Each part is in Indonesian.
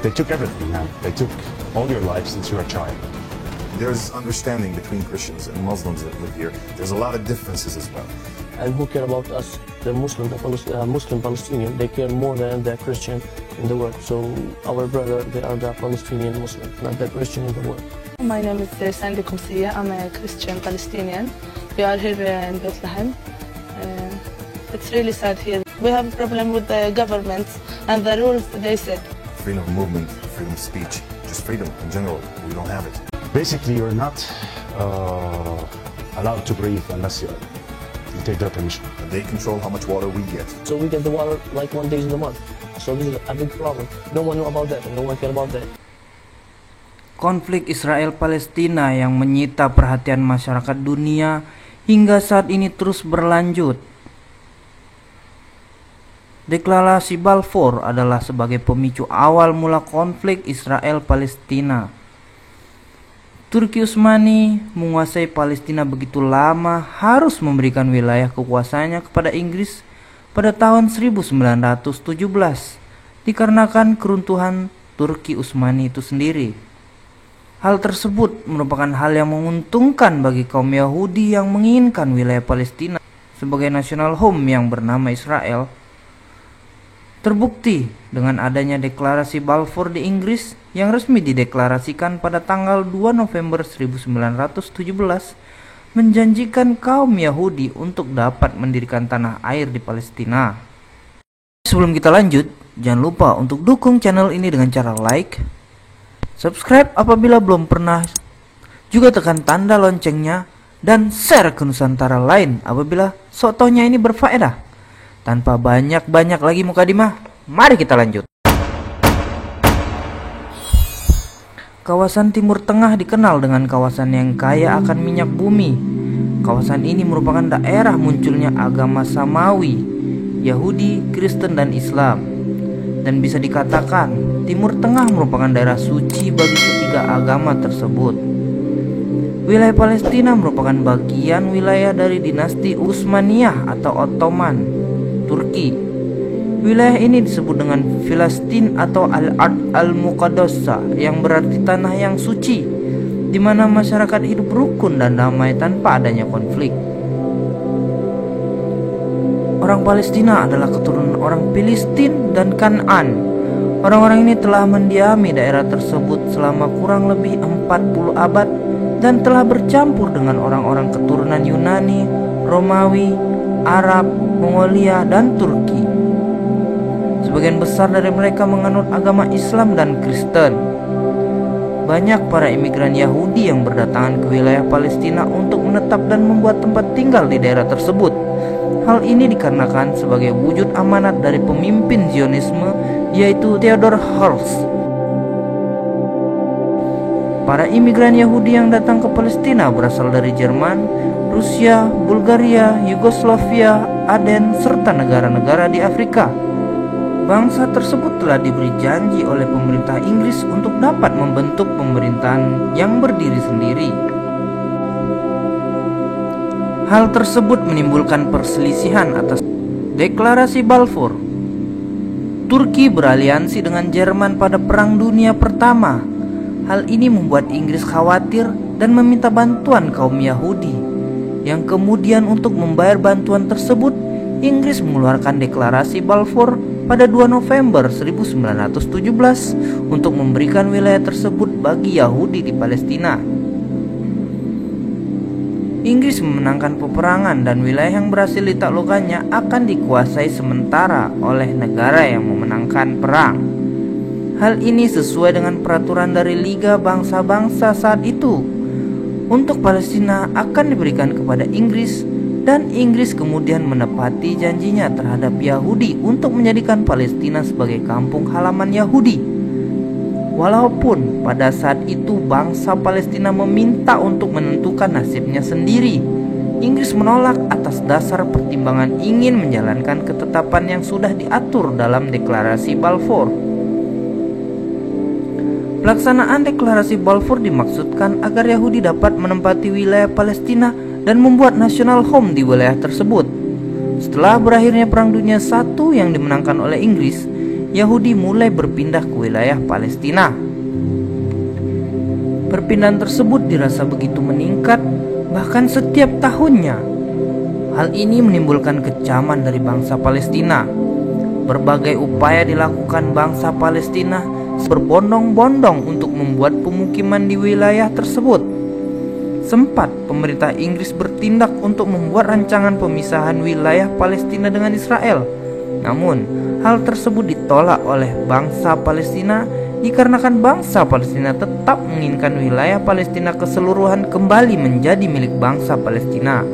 They took everything, man. They took all your life since you were a child. There's understanding between Christians and Muslims that live here. There's a lot of differences as well. And who care about us, the Muslim Palestinian, they care more than the Christian in the world. So our brother, they are the Palestinian Muslim, not the Christian in the world. My name is Sandy Kumsiya. I'm a Christian Palestinian. We are here in Bethlehem. It's really sad here. We have a problem with the government and the rules they set. Freedom of movement, freedom of speech, just freedom in general. We don't have it. Basically, you're not allowed to breathe unless you take their permission. They control how much water we get. So we get the water like 1 day in the month. So this is a big problem. No one know about that and no one care about that. Konflik Israel-Palestina yang menyita perhatian masyarakat dunia hingga saat ini terus berlanjut. Deklarasi Balfour adalah sebagai pemicu awal mula konflik Israel-Palestina. Turki Utsmani menguasai Palestina begitu lama harus memberikan wilayah kekuasaannya kepada Inggris pada tahun 1917 dikarenakan keruntuhan Turki Utsmani itu sendiri. Hal tersebut merupakan hal yang menguntungkan bagi kaum Yahudi yang menginginkan wilayah Palestina sebagai national home yang bernama Israel. Terbukti dengan adanya deklarasi Balfour di Inggris yang resmi dideklarasikan pada tanggal 2 November 1917 menjanjikan kaum Yahudi untuk dapat mendirikan tanah air di Palestina. Sebelum kita lanjut, jangan lupa untuk dukung channel ini dengan cara like, subscribe apabila belum pernah, juga tekan tanda loncengnya, dan share ke Nusantara lain apabila sotonya ini berfaedah. Tanpa banyak-banyak lagi mukadimah, mari kita lanjut. Kawasan Timur Tengah dikenal dengan kawasan yang kaya akan minyak bumi. Kawasan ini merupakan daerah munculnya agama Samawi, Yahudi, Kristen, dan Islam. Dan bisa dikatakan, Timur Tengah merupakan daerah suci bagi ketiga agama tersebut. Wilayah Palestina merupakan bagian wilayah dari dinasti Utsmaniyah atau Ottoman, Turki. Wilayah ini disebut dengan Filastin atau Al-Ard Al-Muqaddasah yang berarti tanah yang suci, di mana masyarakat hidup rukun dan damai tanpa adanya konflik. Orang Palestina adalah keturunan orang Filistin dan Kan'an. Orang-orang ini telah mendiami daerah tersebut selama kurang lebih 40 abad dan telah bercampur dengan orang-orang keturunan Yunani, Romawi, Arab, Mongolia, dan Turki. Sebagian besar dari mereka menganut agama Islam dan Kristen. Banyak para imigran Yahudi yang berdatangan ke wilayah Palestina untuk menetap dan membuat tempat tinggal di daerah tersebut. Hal ini dikarenakan sebagai wujud amanat dari pemimpin Zionisme, yaitu Theodor Herzl. Para imigran Yahudi yang datang ke Palestina berasal dari Jerman, Rusia, Bulgaria, Yugoslavia, Aden, serta negara-negara di Afrika. Bangsa tersebut telah diberi janji oleh pemerintah Inggris untuk dapat membentuk pemerintahan yang berdiri sendiri. Hal tersebut menimbulkan perselisihan atas deklarasi Balfour. Turki beraliansi dengan Jerman pada Perang Dunia Pertama. Hal ini membuat Inggris khawatir dan meminta bantuan kaum Yahudi, yang kemudian untuk membayar bantuan tersebut, Inggris mengeluarkan deklarasi Balfour pada 2 November 1917 untuk memberikan wilayah tersebut bagi Yahudi di Palestina. Inggris memenangkan peperangan dan wilayah yang berhasil ditaklukkannya akan dikuasai sementara oleh negara yang memenangkan perang. Hal ini sesuai dengan peraturan dari Liga Bangsa-Bangsa saat itu. Untuk Palestina akan diberikan kepada Inggris, dan Inggris kemudian menepati janjinya terhadap Yahudi untuk menjadikan Palestina sebagai kampung halaman Yahudi. Walaupun pada saat itu bangsa Palestina meminta untuk menentukan nasibnya sendiri, Inggris menolak atas dasar pertimbangan ingin menjalankan ketetapan yang sudah diatur dalam deklarasi Balfour. Pelaksanaan deklarasi Balfour dimaksudkan agar Yahudi dapat menempati wilayah Palestina dan membuat national home di wilayah tersebut. Setelah berakhirnya Perang Dunia I yang dimenangkan oleh Inggris, Yahudi mulai berpindah ke wilayah Palestina. Perpindahan tersebut dirasa begitu meningkat, bahkan setiap tahunnya. Hal ini menimbulkan kecaman dari bangsa Palestina. Berbagai upaya dilakukan bangsa Palestina berbondong-bondong untuk membuat pemukiman di wilayah tersebut. Sempat pemerintah Inggris bertindak untuk membuat rancangan pemisahan wilayah Palestina dengan Israel. Namun, hal tersebut ditolak oleh bangsa Palestina dikarenakan bangsa Palestina tetap menginginkan wilayah Palestina keseluruhan kembali menjadi milik bangsa Palestina.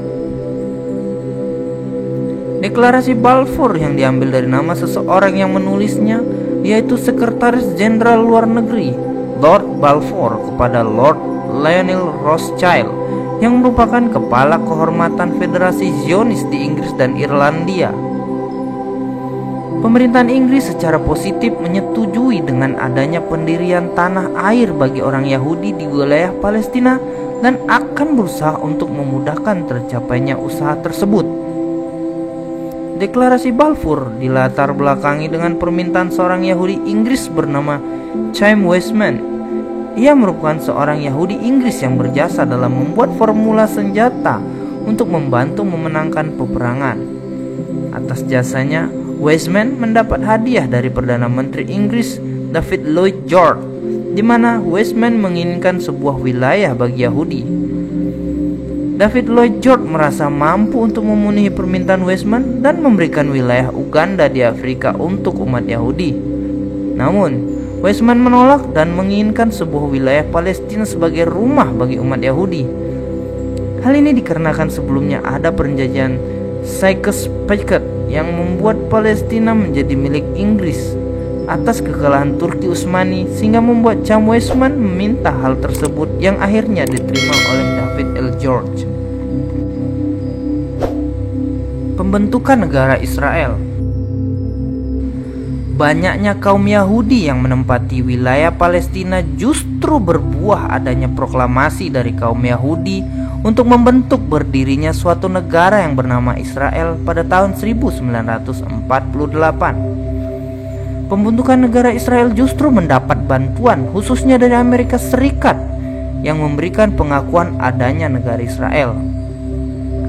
Deklarasi Balfour yang diambil dari nama seseorang yang menulisnya, yaitu Sekretaris Jenderal Luar Negeri Lord Balfour kepada Lord Lionel Rothschild yang merupakan kepala kehormatan Federasi Zionis di Inggris dan Irlandia. Pemerintahan Inggris secara positif menyetujui dengan adanya pendirian tanah air bagi orang Yahudi di wilayah Palestina dan akan berusaha untuk memudahkan tercapainya usaha tersebut. Deklarasi Balfour dilatar belakangi dengan permintaan seorang Yahudi Inggris bernama Chaim Weizmann. Ia merupakan seorang Yahudi Inggris yang berjasa dalam membuat formula senjata untuk membantu memenangkan peperangan. Atas jasanya, Weizmann mendapat hadiah dari Perdana Menteri Inggris David Lloyd George, di mana Weizmann menginginkan sebuah wilayah bagi Yahudi. David Lloyd George merasa mampu untuk memenuhi permintaan Weizmann dan memberikan wilayah Uganda di Afrika untuk umat Yahudi. Namun, Weizmann menolak dan menginginkan sebuah wilayah Palestina sebagai rumah bagi umat Yahudi. Hal ini dikarenakan sebelumnya ada perjanjian Sykes-Picot yang membuat Palestina menjadi milik Inggris atas kekalahan Turki Utsmani, sehingga membuat Chaim Weizmann meminta hal tersebut yang akhirnya diterima oleh David L. George. Pembentukan negara Israel. Banyaknya kaum Yahudi yang menempati wilayah Palestina justru berbuah adanya proklamasi dari kaum Yahudi untuk membentuk berdirinya suatu negara yang bernama Israel pada tahun 1948. Pembentukan negara Israel justru mendapat bantuan khususnya dari Amerika Serikat yang memberikan pengakuan adanya negara Israel.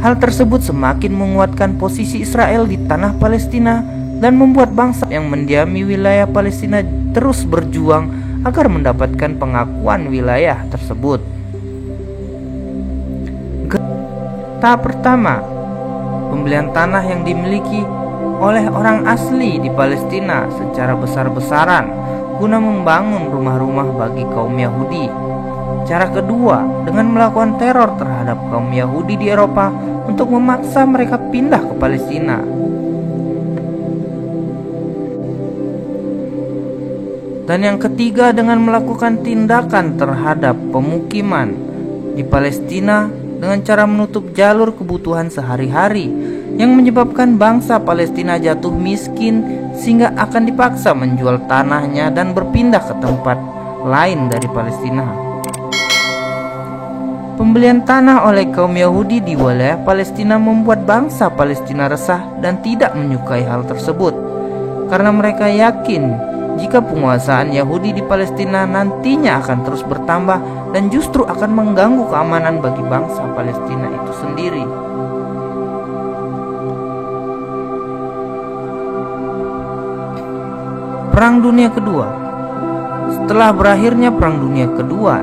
Hal tersebut semakin menguatkan posisi Israel di tanah Palestina dan membuat bangsa yang mendiami wilayah Palestina terus berjuang agar mendapatkan pengakuan wilayah tersebut. Tahap pertama, pembelian tanah yang dimiliki oleh orang asli di Palestina secara besar-besaran guna membangun rumah-rumah bagi kaum Yahudi. Cara kedua, dengan melakukan teror terhadap kaum Yahudi di Eropa untuk memaksa mereka pindah ke Palestina. Dan yang ketiga, dengan melakukan tindakan terhadap pemukiman di Palestina dengan cara menutup jalur kebutuhan sehari-hari yang menyebabkan bangsa Palestina jatuh miskin sehingga akan dipaksa menjual tanahnya dan berpindah ke tempat lain dari Palestina. Pembelian tanah oleh kaum Yahudi di wilayah Palestina membuat bangsa Palestina resah dan tidak menyukai hal tersebut, karena mereka yakin jika penguasaan Yahudi di Palestina nantinya akan terus bertambah dan justru akan mengganggu keamanan bagi bangsa Palestina itu sendiri. Perang Dunia Kedua. Setelah berakhirnya Perang Dunia Kedua,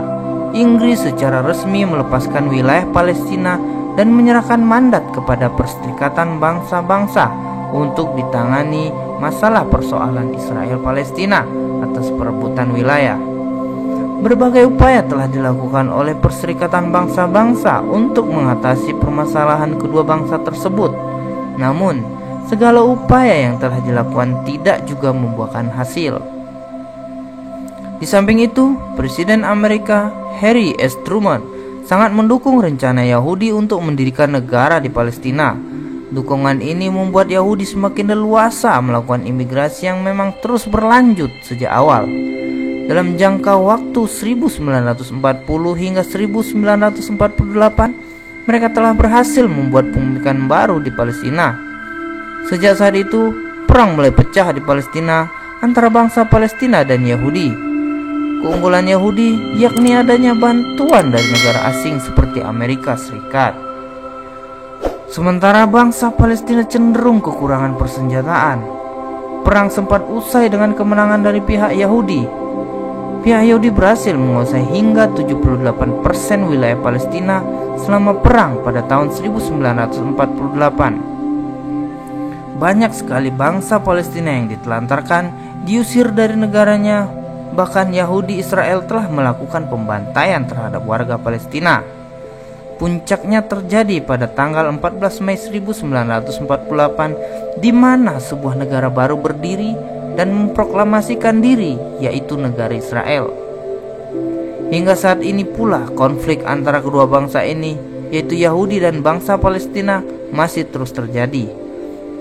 Inggris secara resmi melepaskan wilayah Palestina dan menyerahkan mandat kepada Perserikatan Bangsa-Bangsa untuk ditangani masalah persoalan Israel-Palestina atas perebutan wilayah. Berbagai upaya telah dilakukan oleh Perserikatan Bangsa-Bangsa untuk mengatasi permasalahan kedua bangsa tersebut. Namun, segala upaya yang telah dilakukan tidak juga membuahkan hasil. Di samping itu, Presiden Amerika Harry S. Truman sangat mendukung rencana Yahudi untuk mendirikan negara di Palestina. Dukungan ini membuat Yahudi semakin leluasa melakukan imigrasi yang memang terus berlanjut sejak awal. Dalam jangka waktu 1940 hingga 1948, mereka telah berhasil membuat pemukiman baru di Palestina. Sejak saat itu, perang mulai pecah di Palestina antara bangsa Palestina dan Yahudi. Keunggulan Yahudi yakni adanya bantuan dari negara asing seperti Amerika Serikat. Sementara bangsa Palestina cenderung kekurangan persenjataan. Perang sempat usai dengan kemenangan dari pihak Yahudi. Pihak Yahudi berhasil menguasai hingga 78% wilayah Palestina selama perang pada tahun 1948. Banyak sekali bangsa Palestina yang ditelantarkan, diusir dari negaranya. Bahkan Yahudi Israel telah melakukan pembantaian terhadap warga Palestina. Puncaknya terjadi pada tanggal 14 Mei 1948, di mana sebuah negara baru berdiri dan memproklamasikan diri, yaitu negara Israel. Hingga saat ini pula konflik antara kedua bangsa ini, yaitu Yahudi dan bangsa Palestina, masih terus terjadi.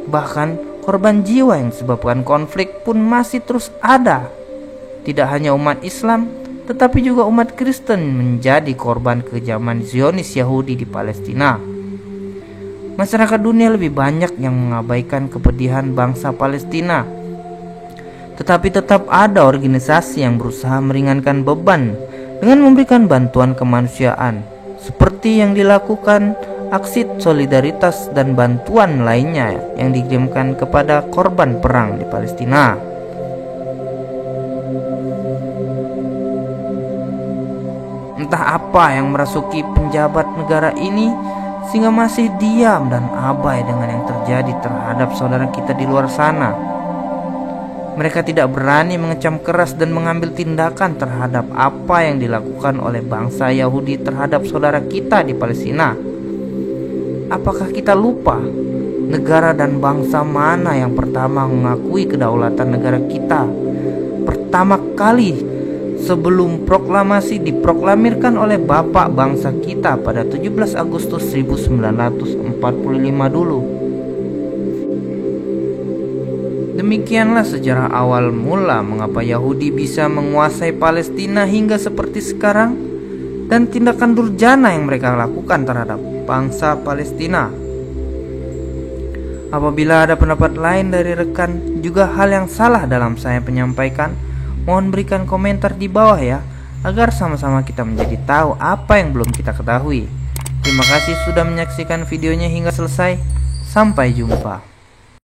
Bahkan korban jiwa yang disebabkan konflik pun masih terus ada. Tidak hanya umat Islam, tetapi juga umat Kristen menjadi korban kejaman Zionis Yahudi di Palestina. Masyarakat dunia lebih banyak yang mengabaikan kepedihan bangsa Palestina. Tetapi tetap ada organisasi yang berusaha meringankan beban dengan memberikan bantuan kemanusiaan, seperti yang dilakukan aksi solidaritas dan bantuan lainnya yang dikirimkan kepada korban perang di Palestina. Entah apa yang merasuki penjabat negara ini sehingga masih diam dan abai dengan yang terjadi terhadap saudara kita di luar sana. Mereka tidak berani mengecam keras dan mengambil tindakan terhadap apa yang dilakukan oleh bangsa Yahudi terhadap saudara kita di Palestina. Apakah kita lupa negara dan bangsa mana yang pertama mengakui kedaulatan negara kita? Pertama kali sebelum proklamasi diproklamirkan oleh Bapak bangsa kita pada 17 Agustus 1945 dulu. Demikianlah sejarah awal mula mengapa Yahudi bisa menguasai Palestina hingga seperti sekarang, dan tindakan durjana yang mereka lakukan terhadap bangsa Palestina. Apabila ada pendapat lain dari rekan, juga hal yang salah dalam saya menyampaikan, mohon berikan komentar di bawah ya, agar sama-sama kita menjadi tahu apa yang belum kita ketahui. Terima kasih sudah menyaksikan videonya hingga selesai. Sampai jumpa.